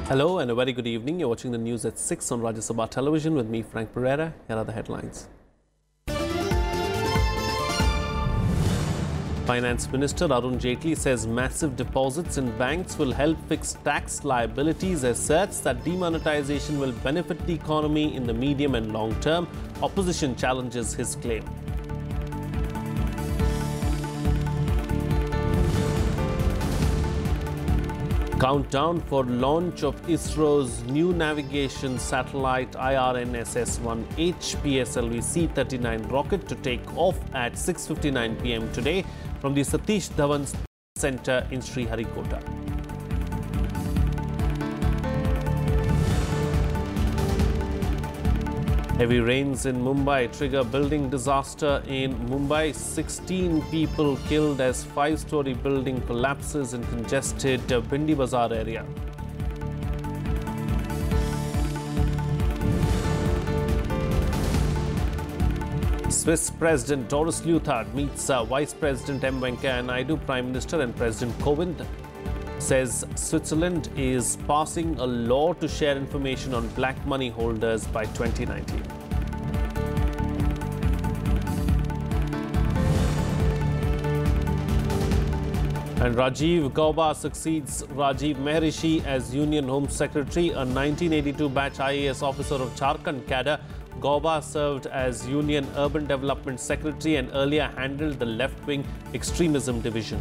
Hello and a very good evening. You're watching the news at 6 on Rajya Sabha television with me, Frank Pereira. Here are the headlines. Finance Minister Arun Jaitely says massive deposits in banks will help fix tax liabilities, asserts that demonetization will benefit the economy in the medium and long term. Opposition challenges his claim. Countdown for launch of ISRO's new navigation satellite IRNSS-1H PSLV C-39 rocket to take off at 6:59 p.m. today from the Satish Dhawan Center in Sriharikota. Heavy rains in Mumbai trigger building disaster in Mumbai. 16 people killed as 5-story building collapses in congested Bindi Bazaar area. Swiss President Doris Leuthard meets Vice President M. Venkaiah Naidu, Prime Minister and President Kovind. Says Switzerland is passing a law to share information on black money holders by 2019. And Rajiv Gauba succeeds Rajiv Maharishi as Union Home Secretary, a 1982 batch IAS officer of Jharkhand cadre. Gauba served as Union Urban Development Secretary and earlier handled the left-wing extremism division.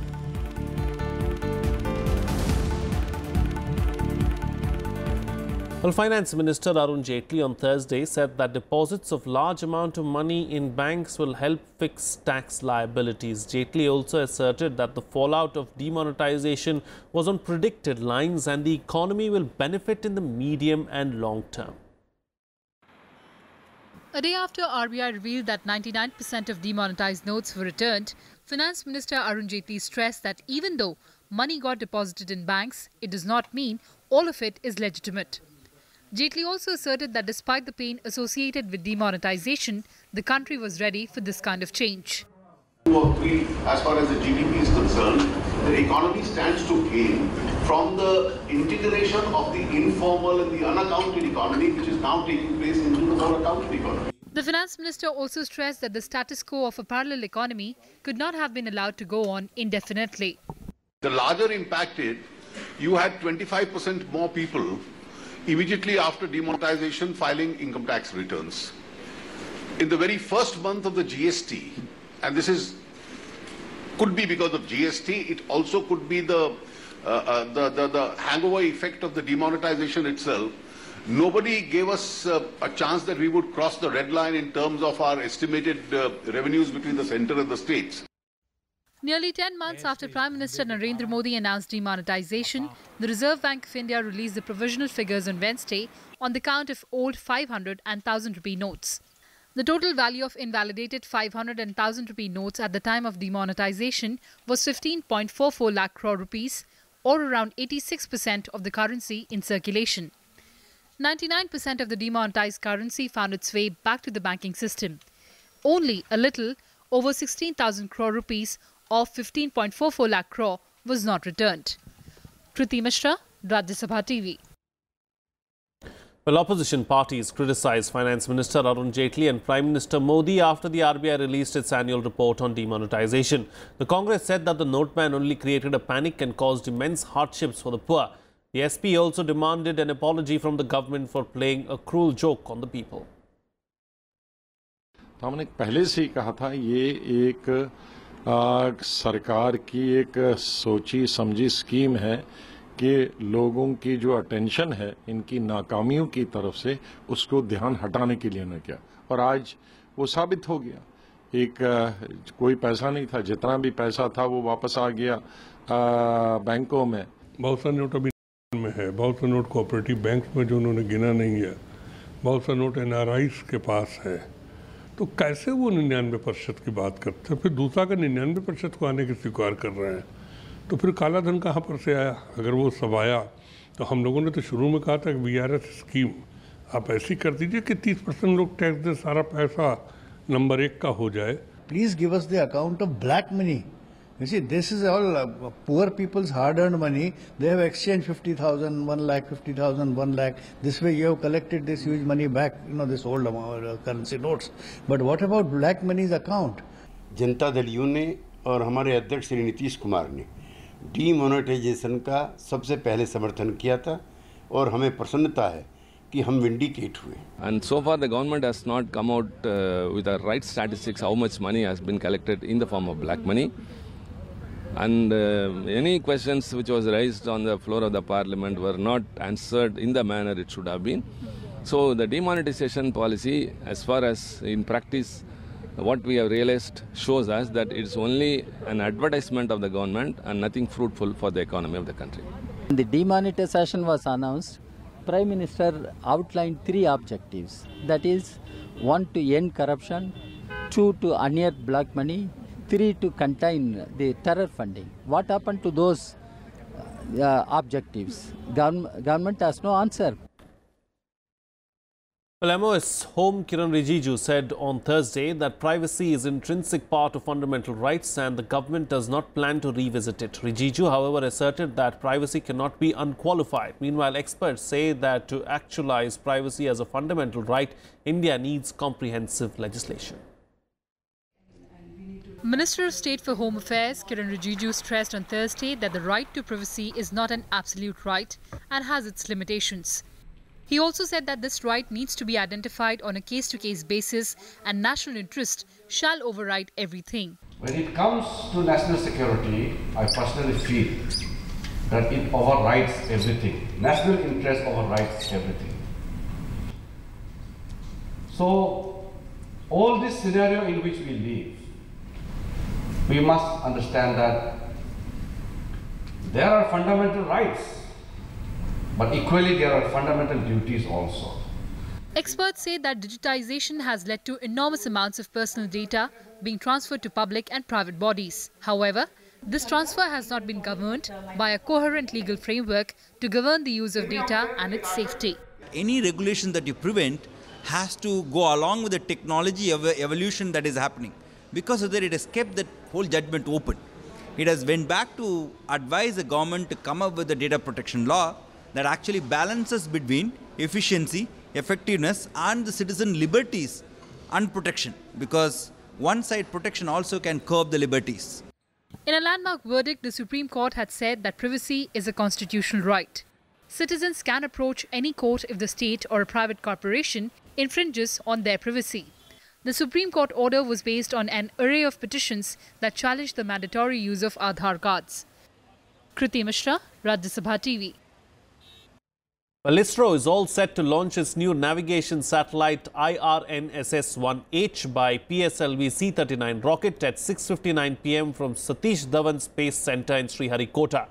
Well, Finance Minister Arun Jaitely on Thursday said that deposits of large amount of money in banks will help fix tax liabilities. Jaitely also asserted that the fallout of demonetization was on predicted lines and the economy will benefit in the medium and long term. A day after RBI revealed that 99% of demonetized notes were returned, Finance Minister Arun Jaitly stressed that even though money got deposited in banks, it does not mean all of it is legitimate. Jaitly also asserted that despite the pain associated with demonetization, the country was ready for this kind of change. As far as the GDP is concerned, the economy stands to gain from the integration of the informal and the unaccounted economy, which is now taking place into the more accounted economy. The Finance Minister also stressed that the status quo of a parallel economy could not have been allowed to go on indefinitely. The larger impact is you had 25% more people immediately after demonetization filing income tax returns. In the very first month of the GST, and this could be because of GST, it also could be the hangover effect of the demonetization itself. Nobody gave us a chance that we would cross the red line in terms of our estimated revenues between the centre and the states. Nearly 10 months after Prime Minister Narendra Modi announced demonetization, the Reserve Bank of India released the provisional figures on Wednesday on the count of old 500 and 1000 rupee notes. The total value of invalidated 500 and 1000 rupee notes at the time of demonetization was 15.44 lakh crore rupees, or around 86% of the currency in circulation. 99% of the demonetized currency found its way back to the banking system. Only a little over 16,000 crore rupees of 15.44 lakh crore was not returned. Kriti Mishra, Rajya Sabha TV. Well, opposition parties criticized Finance Minister Arun Jaitly and Prime Minister Modi after the RBI released its annual report on demonetization. The Congress said that the note ban only created a panic and caused immense hardships for the poor. The SP also demanded an apology from the government for playing a cruel joke on the people. हमने पहले से ही कहा था ये एक सरकार की एक सोची समझी स्कीम है कि लोगों की जो अटेंशन है इनकी नाकामियों की तरफ से उसको ध्यान हटाने के लिए न किया और आज वो साबित हो गया। एक कोई पैसा नहीं था, जितना भी पैसा था वो वापस आ गया बैंकों में। बहुत सा नोट अभी में है, बहुत सा नोट कोऑपरेटिव बैंक में जो उन्होंने गिना नहीं है, बहुत सा नोट NRIs के पास है। तो कैसे वो 99% की बात करते हैं, फिर दूसरा का 99% को आने की स्वीकार कर रहे हैं, तो फिर काला धन कहाँ पर से आया? अगर वो सब आया तो हम लोगों ने तो शुरू में कहा था कि VRS स्कीम आप ऐसी कर दीजिए कि 30% लोग टैक्स दे, सारा पैसा नंबर 1 का हो जाए। Please give us the account of black money You see, this is all poor people's hard-earned money. They have exchanged 50,000, 1 lakh, 50,000, 1 lakh. This way you have collected this huge money back, this old currency notes. But what about black money's account? Janata Dal you ने और हमारे अध्यक्ष श्री नीतीश कुमार ने demonetisation का सबसे पहले समर्थन किया था और हमें प्रसन्नता है कि हम विंडिकेट हुए. And so far the government has not come out with the right statistics how much money has been collected in the form of black money. And any questions which was raised on the floor of the parliament were not answered in the manner it should have been. So the demonetization policy, as far as in practice, what we have realized shows us that it is only an advertisement of the government and nothing fruitful for the economy of the country. When the demonetization was announced, Prime Minister outlined 3 objectives. That is, 1 to end corruption, 2 to unearth black money, 3 to contain the terror funding. What happened to those objectives? Government has no answer. Well, MOS Home Kiran Rijiju said on Thursday that privacy is an intrinsic part of fundamental rights and the government does not plan to revisit it. Rijiju, however, asserted that privacy cannot be unqualified. Meanwhile, experts say that to actualize privacy as a fundamental right, India needs comprehensive legislation. Minister of State for Home Affairs Kiran Rijiju stressed on Thursday that the right to privacy is not an absolute right and has its limitations. He also said that this right needs to be identified on a case-to-case basis and national interest shall override everything. When it comes to national security, I personally feel that it overrides everything. National interest overrides everything. So, all this scenario in which we live, we must understand that there are fundamental rights, but equally there are fundamental duties also. Experts say that digitization has led to enormous amounts of personal data being transferred to public and private bodies. However, this transfer has not been governed by a coherent legal framework to govern the use of data and its safety. Any regulation that you prevent has to go along with the technology evolution that is happening. Because of that, it has kept that whole judgment open. It has went back to advise the government to come up with a data protection law that actually balances between efficiency, effectiveness and the citizen liberties and protection, because one side protection also can curb the liberties. In a landmark verdict, the Supreme Court had said that privacy is a constitutional right. Citizens can approach any court if the state or a private corporation infringes on their privacy. The Supreme Court order was based on an array of petitions that challenged the mandatory use of Aadhaar cards. Kriti Mishra, Rajya Sabha TV. Well, ISRO is all set to launch its new navigation satellite IRNSS-1H by PSLV C-39 rocket at 6:59 p.m. from Satish Dhawan Space Centre in Sriharikota.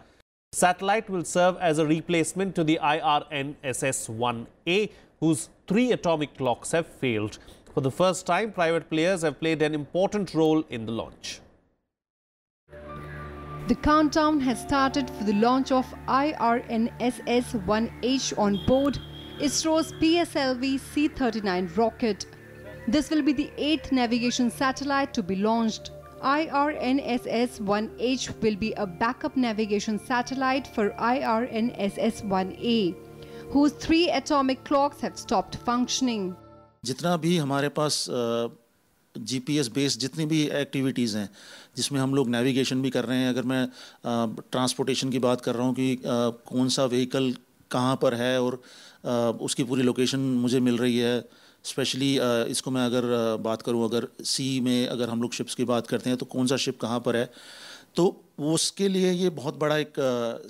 The satellite will serve as a replacement to the IRNSS-1A, whose 3 atomic clocks have failed. For the first time, private players have played an important role in the launch. The countdown has started for the launch of IRNSS-1H on board ISRO's PSLV C-39 rocket. This will be the 8th navigation satellite to be launched. IRNSS-1H will be a backup navigation satellite for IRNSS-1A, whose 3 atomic clocks have stopped functioning. जितना भी हमारे पास GPS based जितनी भी activities हैं जिसमें हम लोग navigation भी कर रहे हैं, अगर मैं ट्रांसपोर्टेशन की बात कर रहा हूँ कि कौन सा व्हीकल कहाँ पर है और उसकी पूरी लोकेशन मुझे मिल रही है, स्पेशली इसको मैं अगर बात करूँ, अगर सी में अगर हम लोग शिप्स की बात करते हैं तो कौन सा शिप कहाँ पर है, तो उसके लिए ये बहुत बड़ा एक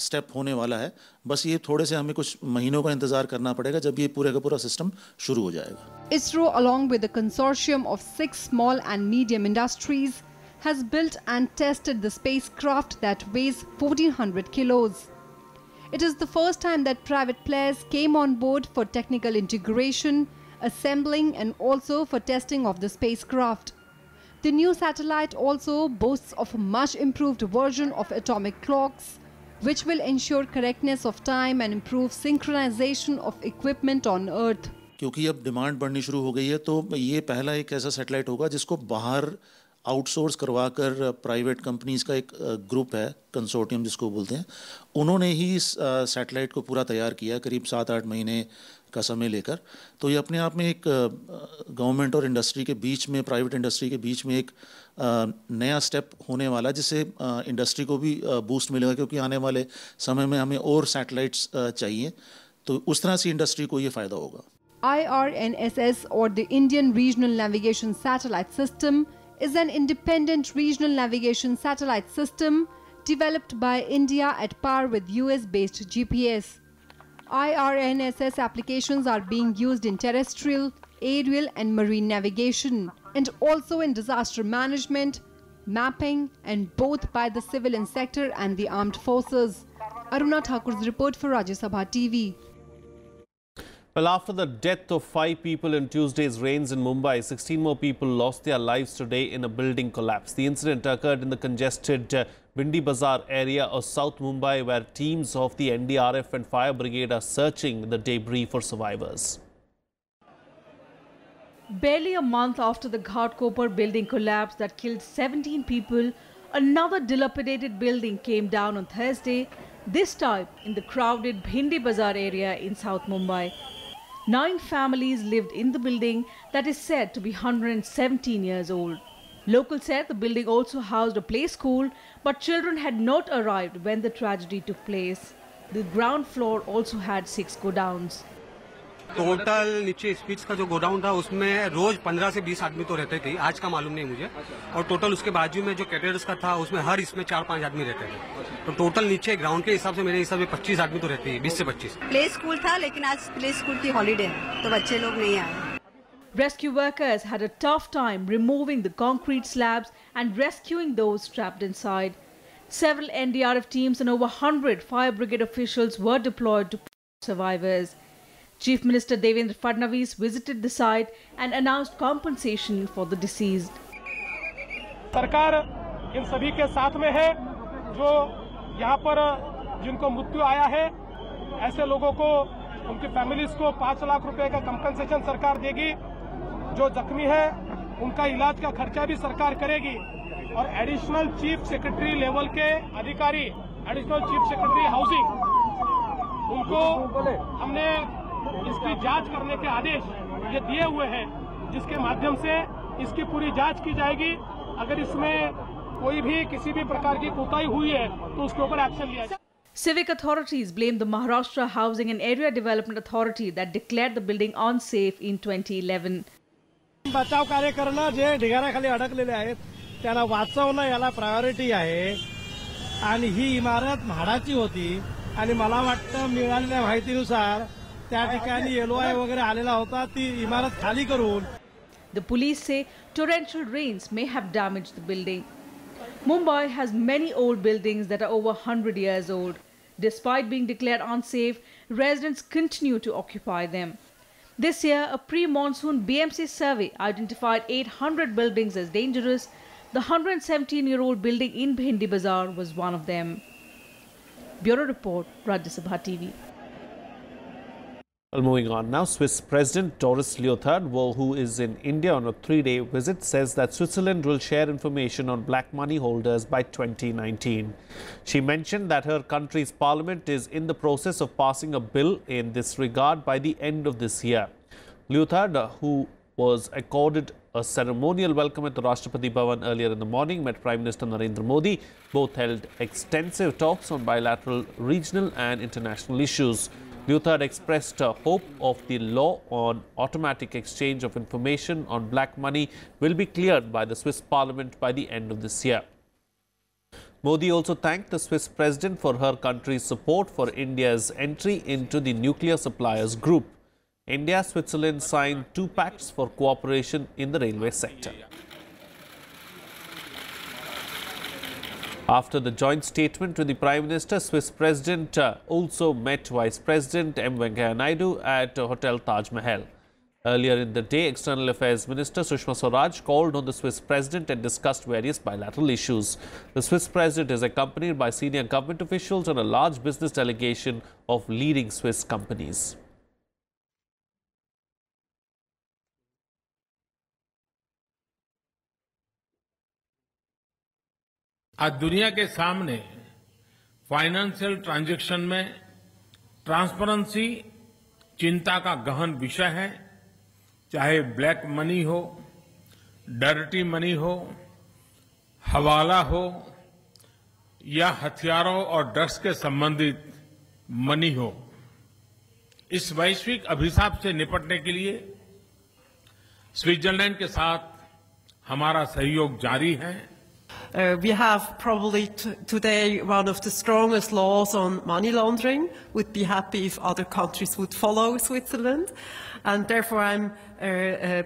स्टेप होने वाला है. बस ये थोड़े से हमें कुछ महीनों का इंतजार करना पड़ेगा जब ये पूरे का पूरा सिस्टम शुरू हो जाएगा. ISRO, along with a consortium of 6 small and medium industries, has built and tested the spacecraft that weighs 1400 kilos. It is the first time that private players came on board for technical integration, assembling and also for testing of the spacecraft. The new satellite also boasts of a much improved version of atomic clocks, which will ensure correctness of time and improve synchronization of equipment on Earth. क्योंकि अब demand बढ़नी शुरू हो गई है तो ये पहला एक ऐसा सैटेलाइट होगा जिसको बाहर आउटसोर्स करवाकर प्राइवेट कंपनीज का एक ग्रुप है, कंसोर्टियम जिसको बोलते हैं, उन्होंने ही इस सैटेलाइट को पूरा तैयार किया करीब 7-8 महीने का समय लेकर। तो ये अपने आप में एक गवर्नमेंट और इंडस्ट्री के बीच में, प्राइवेट इंडस्ट्री के बीच में एक नया स्टेप होने वाला, जिससे इंडस्ट्री को भी बूस्ट मिलेगा, क्योंकि आने वाले समय में हमें और सैटेलाइट्स चाहिए, तो उस तरह से इंडस्ट्री को ये फ़ायदा होगा। IRNSS, or the Indian Regional Navigation Satellite System, is an independent regional navigation satellite system developed by India at par with US-based GPS. IRNSS applications are being used in terrestrial, aerial and marine navigation, and also in disaster management, mapping, and both by the civilian sector and the armed forces. Aruna Thakur's report for Rajya Sabha TV. Well, after the death of 5 people in Tuesday's rains in Mumbai, 16 more people lost their lives today in a building collapse. The incident occurred in the congested Bindi Bazaar area of South Mumbai, where teams of the NDRF and fire brigade are searching the debris for survivors. Barely a month after the Ghatkopar building collapse that killed 17 people, another dilapidated building came down on Thursday, this time in the crowded Bindi Bazaar area in South Mumbai. 9 families lived in the building that is said to be 117 years old. Locals said the building also housed a play school, but children had not arrived when the tragedy took place. The ground floor also had 6 godowns. Total नीचे speech का जो godown था उसमें रोज 15 से 20 आदमी तो रहते थे, आज का मालूम नहीं मुझे, और टोटल उसके बाजू में जो कैटरर्स का था उसमें हर इसमें 4-5 आदमी रहते थे, तो टोटल नीचे ग्राउंड के हिसाब से मेरे हिसाब से 25 आदमी तो रहते हैं, 20 से 25। प्ले स्कूल था लेकिन आज प्ले स्कूल की हॉलीडे है तो बच्चे लोग नहीं आए। Rescue workers had a tough time removing the concrete slabs and rescuing those trapped inside. Several NDRF teams and over 100 fire brigade officials were deployed to survivors. Chief Minister Devendra Fadnavis visited the site and announced compensation for the deceased. सरकार इन सभी के साथ में है, जो यहाँ पर जिनको मृत्यु आया है ऐसे लोगों को, उनकी फैमिलीज को 5 लाख रुपए का कंपनसेशन सरकार देगी। जो जख्मी है उनका इलाज का खर्चा भी सरकार करेगी, और एडिशनल चीफ सेक्रेटरी लेवल के अधिकारी, एडिशनल चीफ सेक्रेटरी हाउसिंग, उनको हमने इसकी जांच करने के आदेश ये दिए हुए हैं, जिसके माध्यम से इसकी पूरी जांच की जाएगी। अगर इसमें कोई भी किसी भी प्रकार की कोताही हुई है तो उसके ऊपर एक्शन लिया जाए। Civic authorities blamed the Maharashtra Housing and Area Development Authority that declared the building unsafe in 2011. बचाव कार्य करणं, जे ढिगाऱ्याखाली अडकलेले आहेत त्यांना वाचवणं याला प्रायोरिटी आहे, आणि ही इमारत म्हाडाची होती, आणि मला वाटतं मिळालेल्या माहितीनुसार त्या ठिकाणी LOI वगैरे आलेला होता, ती इमारत खाली करून। The police say torrential rains may have damaged the building. Mumbai has many old buildings that are over 100 years old. Despite being declared unsafe, residents continue to occupy them. This year, a pre-monsoon BMC survey identified 800 buildings as dangerous. The 117-year-old building in Bindi Bazaar was one of them. Bureau Report, Rajya Sabha TV. Well, moving on now, Swiss President Doris Leuthard, who is in India on a 3-day visit, says that Switzerland will share information on black money holders by 2019. She mentioned that her country's parliament is in the process of passing a bill in this regard by the end of this year. Leuthard, who was accorded a ceremonial welcome at the Rashtrapati Bhavan earlier in the morning, met Prime Minister Narendra Modi. Both held extensive talks on bilateral, regional and international issues. Leuthard expressed hope of the law on automatic exchange of information on black money will be cleared by the Swiss Parliament by the end of this year. Modi also thanked the Swiss President for her country's support for India's entry into the nuclear suppliers group. India and Switzerland signed 2 pacts for cooperation in the railway sector. After the joint statement with the Prime Minister, Swiss President also met Vice President M. Venkaiah Naidu at Hotel Taj Mahal. Earlier in the day, External Affairs Minister Sushma Swaraj called on the Swiss President and discussed various bilateral issues. The Swiss President is accompanied by senior government officials and a large business delegation of leading Swiss companies. आज दुनिया के सामने financial transaction में transparency चिंता का गहन विषय है। चाहे ब्लैक मनी हो, डर्टी मनी हो, हवाला हो या हथियारों और ड्रग्स के संबंधित मनी हो, इस वैश्विक अभिशाप से निपटने के लिए स्विट्जरलैंड के साथ हमारा सहयोग जारी है। We have probably today one of the strongest laws on money laundering. Would be happy if other countries would follow Switzerland, and therefore I'm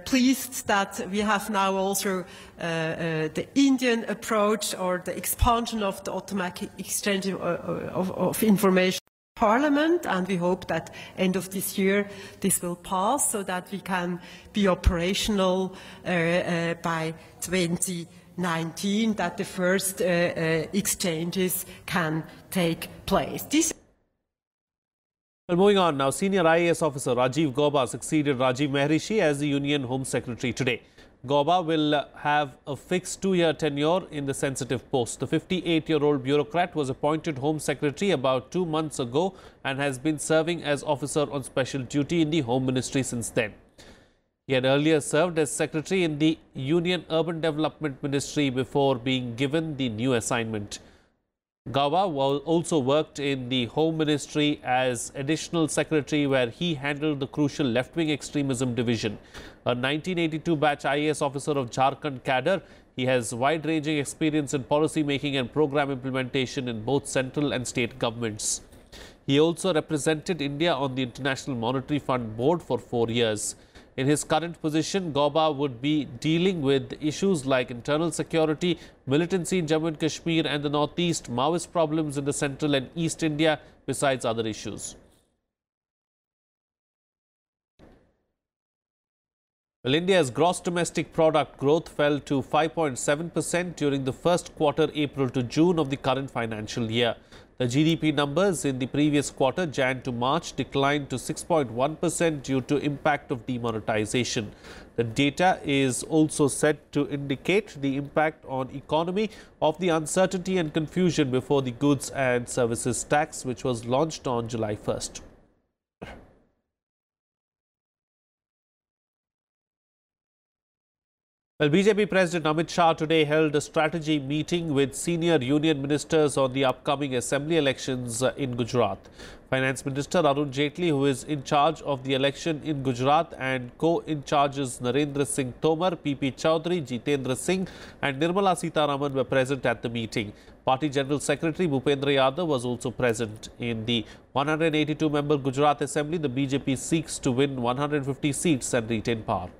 pleased that we have now also the Indian approach, or the expansion of the automatic exchange of information. Parliament, and we hope that end of this year this will pass so that we can be operational by 2019, that the first exchanges can take place. Well, moving on now, senior IAS officer Rajiv Gauba succeeded Rajiv Maharishi as the Union Home Secretary today. Gauba will have a fixed 2-year tenure in the sensitive post. The 58-year-old bureaucrat was appointed Home Secretary about 2 months ago and has been serving as officer on special duty in the Home Ministry since then. He had earlier served as Secretary in the Union Urban Development Ministry before being given the new assignment. Gauba also worked in the Home Ministry as Additional Secretary, where he handled the crucial left-wing extremism division. A 1982 batch IAS officer of Jharkhand cadre, he has wide-ranging experience in policy making and program implementation in both central and state governments. He also represented India on the International Monetary Fund Board for 4 years. In his current position, Gauba would be dealing with issues like internal security, militancy in Jammu and Kashmir and the Northeast, Maoist problems in the central and East India, besides other issues. Well, India's gross domestic product growth fell to 5.7% during the first quarter, April to June of the current financial year. The GDP numbers in the previous quarter, Jan to March, declined to 6.1% due to impact of demonetization. The data is also said to indicate the impact on economy of the uncertainty and confusion before the goods and services tax, which was launched on July 1st. Well, BJP President Amit Shah today held a strategy meeting with senior union ministers on the upcoming assembly elections in Gujarat. Finance Minister Arun Jaitely, who is in charge of the election in Gujarat, and co-in charges Narendra Singh Tomar, PP Chaudhary, Jitendra Singh and Nirmala Sitharaman were present at the meeting. Party General Secretary Bhupendra Yadav was also present. In the 182-member Gujarat Assembly, the BJP seeks to win 150 seats and retain power.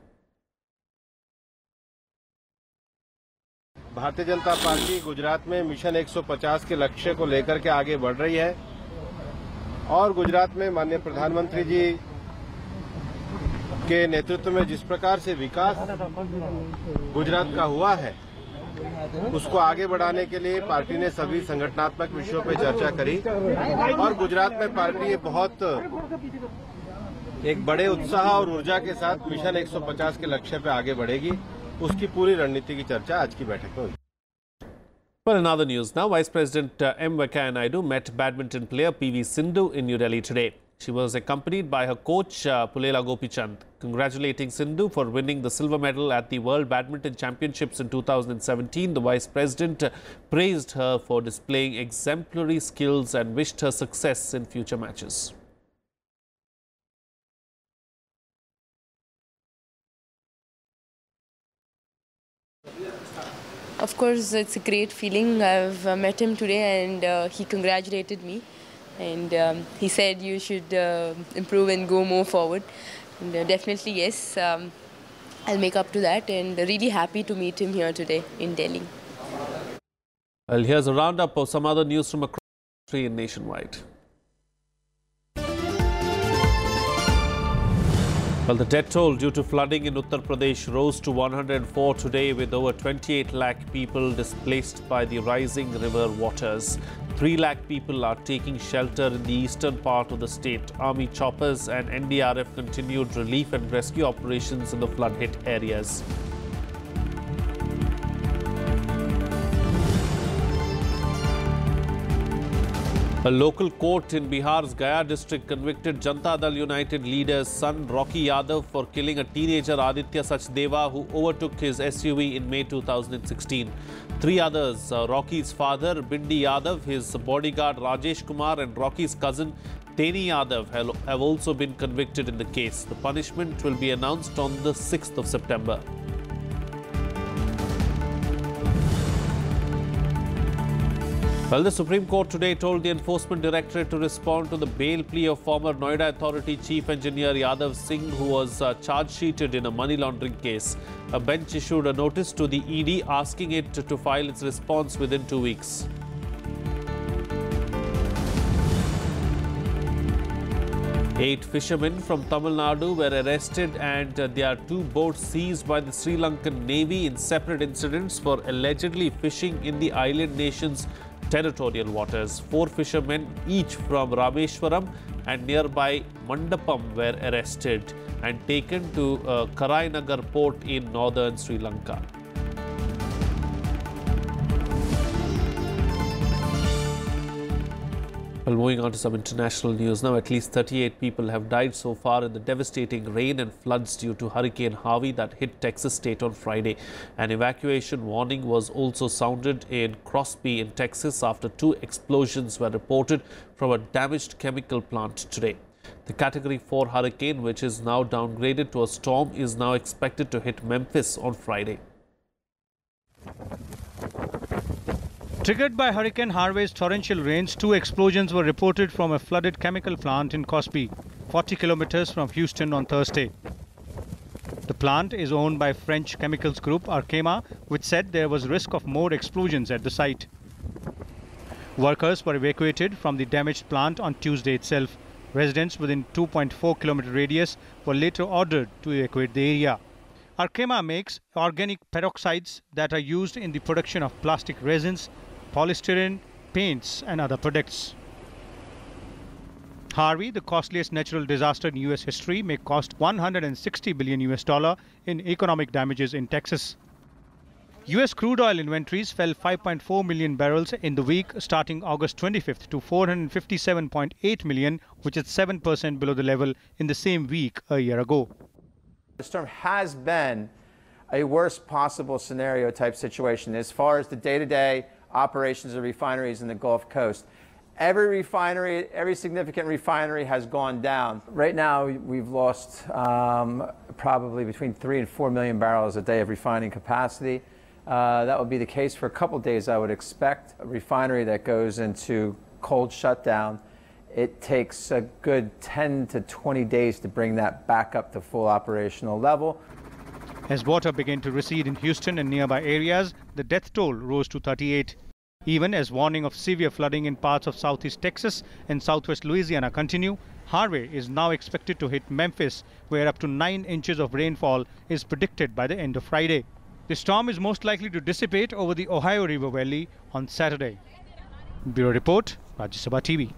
Bharatiya Janata party Gujarat में mission 150 के लक्ष्य को लेकर के आगे बढ़ रही है और गुजरात में माननीय प्रधानमंत्री जी के नेतृत्व में जिस प्रकार से विकास गुजरात का हुआ है, उसको आगे बढ़ाने के लिए पार्टी ने सभी संगठनात्मक विषयों पर चर्चा करी और गुजरात में पार्टी बहुत एक बड़े उत्साह और ऊर्जा के साथ मिशन 150 के लक्ष्य पे आगे बढ़ेगी। उसकी पूरी रणनीति की चर्चा आज की बैठक में हुई। Well, in other news now, Vice President M. Venkaiah Naidu met badminton player PV Sindhu in New Delhi today. She was accompanied by her coach Pulela Gopichand. Congratulating Sindhu for winning the silver medal at the World Badminton Championships in 2017, the Vice President praised her for displaying exemplary skills and wished her success in future matches. Of course, it's a great feeling. I've met him today and he congratulated me. And he said you should improve and go more forward. And definitely, yes, I'll make up to that. And really happy to meet him here today in Delhi. Well, here's a roundup of some other news from across the country and nationwide. Well, the death toll due to flooding in Uttar Pradesh rose to 104 today, with over 28 lakh people displaced by the rising river waters. 3 lakh people are taking shelter in the eastern part of the state. Army choppers and NDRF continued relief and rescue operations in the flood-hit areas. A local court in Bihar's Gaya district convicted Janata Dal United leader's son Rocky Yadav for killing a teenager Aditya Sachdeva who overtook his SUV in May 2016. Three others, Rocky's father Bindi Yadav, his bodyguard Rajesh Kumar and Rocky's cousin Teni Yadav have also been convicted in the case. The punishment will be announced on the 6th of September. Well, the Supreme Court today told the Enforcement Directorate to respond to the bail plea of former Noida Authority Chief Engineer Yadav Singh, who was charge-sheeted in a money laundering case. A bench issued a notice to the ED asking it to file its response within 2 weeks. Eight fishermen from Tamil Nadu were arrested and there are 2 boats seized by the Sri Lankan Navy in separate incidents for allegedly fishing in the island nation's territorial waters. 4 fishermen, each from Rameshwaram and nearby Mandapam, were arrested and taken to Karainagar port in northern Sri Lanka. Well, moving on to some international news now. At least 38 people have died so far in the devastating rain and floods due to Hurricane Harvey that hit Texas state on Friday. An evacuation warning was also sounded in Crosby in Texas after 2 explosions were reported from a damaged chemical plant today. The Category 4 hurricane, which is now downgraded to a storm, is now expected to hit Memphis on Friday. Triggered by Hurricane Harvey's torrential rains, 2 explosions were reported from a flooded chemical plant in Crosby, 40 kilometers from Houston on Thursday. The plant is owned by French chemicals group Arkema, which said there was risk of more explosions at the site. Workers were evacuated from the damaged plant on Tuesday itself. Residents within 2.4-kilometer radius were later ordered to evacuate the area. Arkema makes organic peroxides that are used in the production of plastic resins, polystyrene, paints and other products. Harvey, the costliest natural disaster in US history, may cost $160 billion in economic damages in Texas. US crude oil inventories fell 5.4 million barrels in the week starting August 25th to 457.8 million, which is 7% below the level in the same week a year ago. The storm has been a worst possible scenario type situation as far as the day-to-day operations of refineries in the Gulf Coast. Every refinery, every significant refinery has gone down. Right now, we've lost probably between 3 and 4 million barrels a day of refining capacity. That would be the case for a couple days, I would expect. A refinery that goes into cold shutdown, it takes a good 10 to 20 days to bring that back up to full operational level. As water began to recede in Houston and nearby areas, the death toll rose to 38. Even as warning of severe flooding in parts of southeast Texas and southwest Louisiana continue, Harvey is now expected to hit Memphis, where up to 9 inches of rainfall is predicted by the end of Friday. The storm is most likely to dissipate over the Ohio River Valley on Saturday. Bureau Report, Rajya Sabha TV.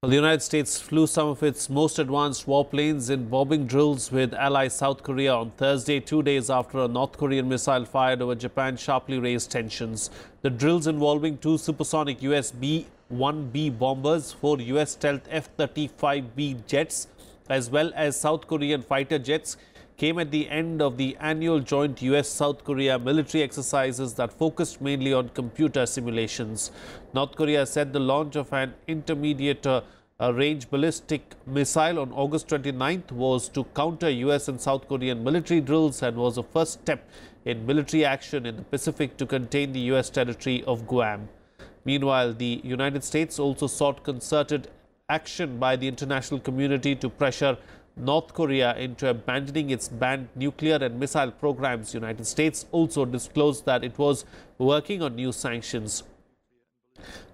Well, the United States flew some of its most advanced warplanes in bombing drills with ally South Korea on Thursday, 2 days after a North Korean missile fired over Japan sharply raised tensions. The drills involving 2 supersonic US B-1B bombers, 4 US stealth F-35B jets, as well as South Korean fighter jets, came at the end of the annual joint US-South Korea military exercises that focused mainly on computer simulations. North Korea said the launch of an intermediate range ballistic missile on August 29th was to counter US and South Korean military drills and was a first step in military action in the Pacific to contain the US territory of Guam. Meanwhile, the United States also sought concerted action by the international community to pressure North Korea into abandoning its banned nuclear and missile programs. United States also disclosed that it was working on new sanctions.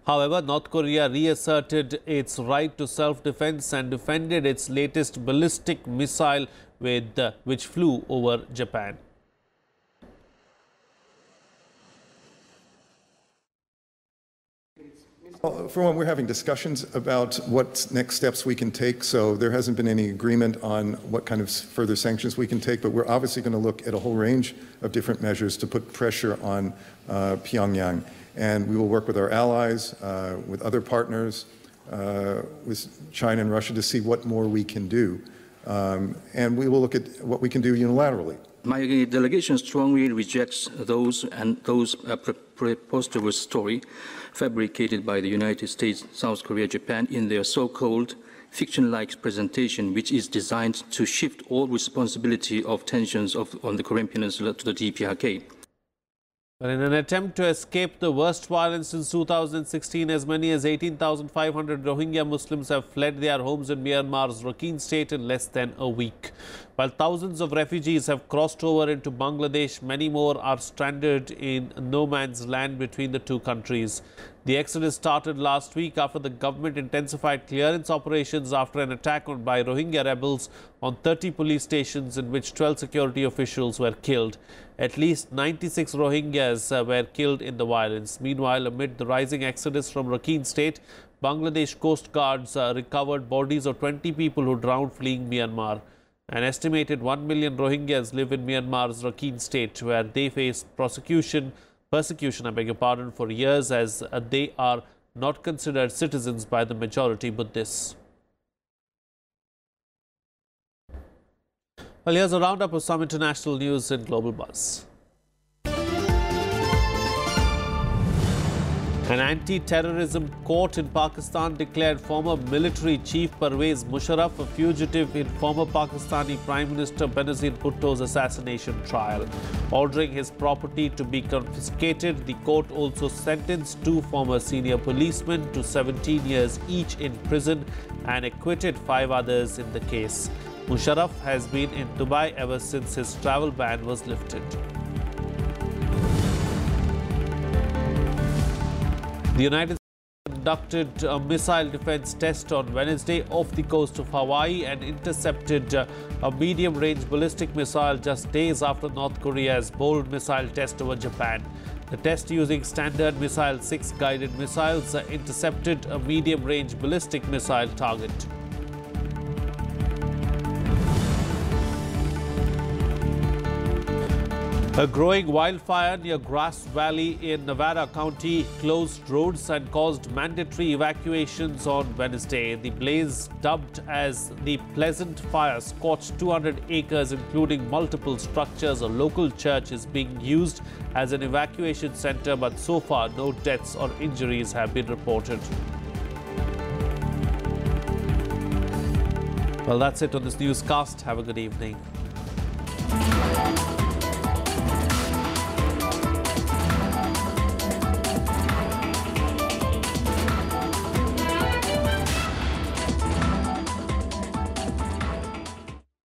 However, North Korea reasserted its right to self-defense and defended its latest ballistic missile which flew over Japan. For one, we're having discussions about what next steps we can take. So there hasn't been any agreement on what kind of further sanctions we can take, but we're obviously going to look at a whole range of different measures to put pressure on Pyongyang. And we will work with our allies, with other partners, with China and Russia to see what more we can do. And we will look at what we can do unilaterally. My delegation strongly rejects those preposterous stories fabricated by the United States, South Korea, Japan in their so-called fiction-like presentation, which is designed to shift all responsibility of tensions on the Korean Peninsula to the DPRK. But in an attempt to escape the worst violence since 2016, as many as 18,500 Rohingya Muslims have fled their homes in Myanmar's Rakhine state in less than a week. While thousands of refugees have crossed over into Bangladesh, many more are stranded in no man's land between the two countries. The exodus started last week after the government intensified clearance operations after an attack by Rohingya rebels on 30 police stations in which 12 security officials were killed. At least 96 Rohingyas were killed in the violence. Meanwhile, amid the rising exodus from Rakhine state, Bangladesh Coast Guards recovered bodies of 20 people who drowned fleeing Myanmar. An estimated 1 million Rohingyas live in Myanmar's Rakhine state, where they face persecution, for years, as they are not considered citizens by the majority Buddhists. Well, here's a roundup of some international news in Global Buzz. An anti-terrorism court in Pakistan declared former military chief Pervez Musharraf a fugitive in former Pakistani Prime Minister Benazir Bhutto's assassination trial. Ordering his property to be confiscated, the court also sentenced two former senior policemen to 17 years each in prison and acquitted 5 others in the case. Musharraf has been in Dubai ever since his travel ban was lifted. The United States conducted a missile defense test on Wednesday off the coast of Hawaii and intercepted a medium-range ballistic missile just days after North Korea's bold missile test over Japan. The test, using Standard Missile 6 guided missiles, intercepted a medium-range ballistic missile target. A growing wildfire near Grass Valley in Nevada County closed roads and caused mandatory evacuations on Wednesday. The blaze, dubbed as the Pleasant Fire, scorched 200 acres, including multiple structures. A local church is being used as an evacuation center, but so far no deaths or injuries have been reported. Well, that's it on this newscast. Have a good evening.